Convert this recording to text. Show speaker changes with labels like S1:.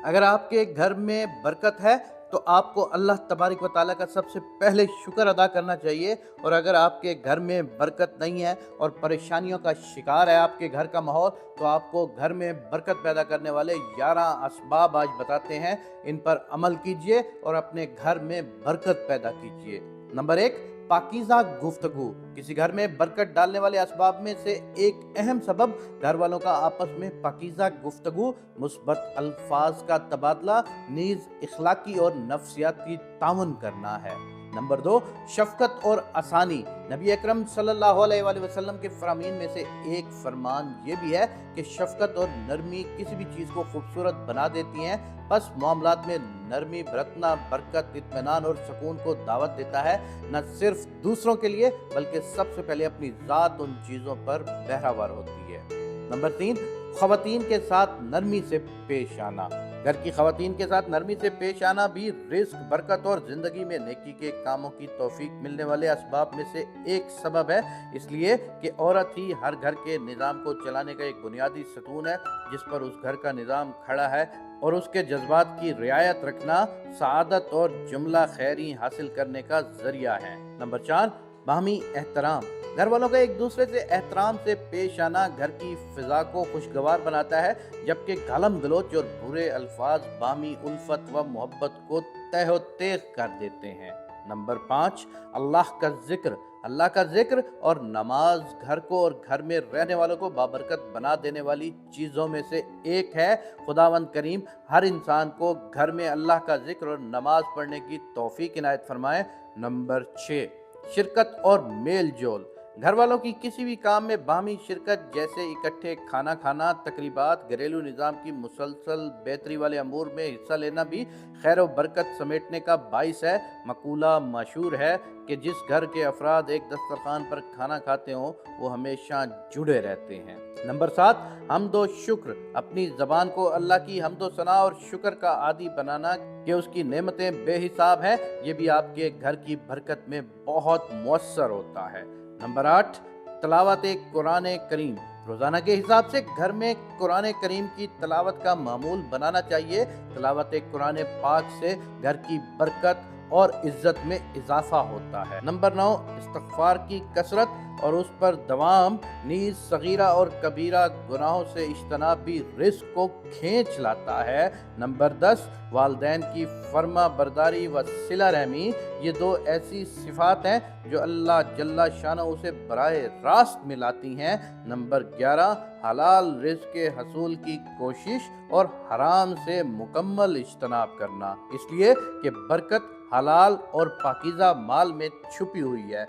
S1: اگر آپ کے گھر میں برکت ہے تو آپ کو اللہ تبارک و تعالیٰ کا سب سے پہلے شکر ادا کرنا چاہیے، اور اگر آپ کے گھر میں برکت نہیں ہے اور پریشانیوں کا شکار ہے آپ کے گھر کا ماحول، تو آپ کو گھر میں برکت پیدا کرنے والے 11 اسباب آج بتاتے ہیں، ان پر عمل کیجئے اور اپنے گھر میں برکت پیدا کیجئے۔ نمبر 1، پاکیزہ گفتگو۔ کسی گھر میں برکت ڈالنے والے اسباب میں سے ایک اہم سبب گھر والوں کا آپس میں پاکیزہ گفتگو، مثبت الفاظ کا تبادلہ، نیز اخلاقی اور نفسیاتی تعاون کرنا ہے۔ نمبر 2، شفقت اور آسانی۔ نبی اکرم صلی اللہ علیہ وآلہ وسلم کے فرامین میں سے ایک فرمان یہ بھی ہے کہ شفقت اور نرمی کسی بھی چیز کو خوبصورت بنا دیتی ہیں، بس معاملات میں نرمی برتنا برکت، اطمینان اور سکون کو دعوت دیتا ہے، نہ صرف دوسروں کے لیے بلکہ سب سے پہلے اپنی ذات ان چیزوں پر بہراور ہوتی ہے۔ نمبر 3، خواتین کے ساتھ نرمی سے پیش آنا۔ گھر کی خواتین کے ساتھ نرمی سے پیش آنا بھی رزق، برکت اور زندگی میں نیکی کے کاموں کی توفیق ملنے والے اسباب میں سے ایک سبب ہے، اس لیے کہ عورت ہی ہر گھر کے نظام کو چلانے کا ایک بنیادی ستون ہے، جس پر اس گھر کا نظام کھڑا ہے، اور اس کے جذبات کی رعایت رکھنا سعادت اور جملہ خیری حاصل کرنے کا ذریعہ ہے۔ نمبر 4، باہمی احترام۔ گھر والوں کا ایک دوسرے سے احترام سے پیش آنا گھر کی فضا کو خوشگوار بناتا ہے، جبکہ گالم گلوچ اور برے الفاظ باہمی الفت و محبت کو تہ و تیغ کر دیتے ہیں۔ نمبر 5، اللہ کا ذکر۔ اللہ کا ذکر اور نماز گھر کو اور گھر میں رہنے والوں کو بابرکت بنا دینے والی چیزوں میں سے ایک ہے۔ خداوند کریم ہر انسان کو گھر میں اللہ کا ذکر اور نماز پڑھنے کی توفیق عنایت فرمائے۔ نمبر 6، شرکت اور میل جول۔ گھر والوں کی کسی بھی کام میں باہمی شرکت، جیسے اکٹھے کھانا کھانا، تقریبات، گھریلو نظام کی مسلسل بہتری والے امور میں حصہ لینا بھی خیر و برکت سمیٹنے کا باعث ہے۔ مقولہ مشہور ہے کہ جس گھر کے افراد ایک دسترخوان پر کھانا کھاتے ہوں وہ ہمیشہ جڑے رہتے ہیں۔ نمبر 7، حمد و شکر۔ اپنی زبان کو اللہ کی حمد و ثنا اور شکر کا عادی بنانا کہ اس کی نعمتیں بے حساب ہیں، یہ بھی آپ کے گھر کی برکت میں بہت مؤثر ہوتا ہے۔ نمبر 8، تلاوت قرآن کریم۔ روزانہ کے حساب سے گھر میں قرآن کریم کی تلاوت کا معمول بنانا چاہیے۔ تلاوت قرآن پاک سے گھر کی برکت اور عزت میں اضافہ ہوتا ہے۔ نمبر 9، استغفار کی کثرت اور اس پر دوام، نیز صغیرہ اور کبیرہ گناہوں سے اجتناب بھی رزق کو کھینچ لاتا ہے۔ نمبر 10، والدین کی فرما برداری و صلہ رحمی۔ یہ دو ایسی صفات ہیں جو اللہ جل شانہ اسے براہ راست ملاتی ہیں۔ نمبر 11، حلال رزق کے حصول کی کوشش اور حرام سے مکمل اجتناب کرنا، اس لیے کہ برکت حلال اور پاکیزہ مال میں چھپی ہوئی ہے۔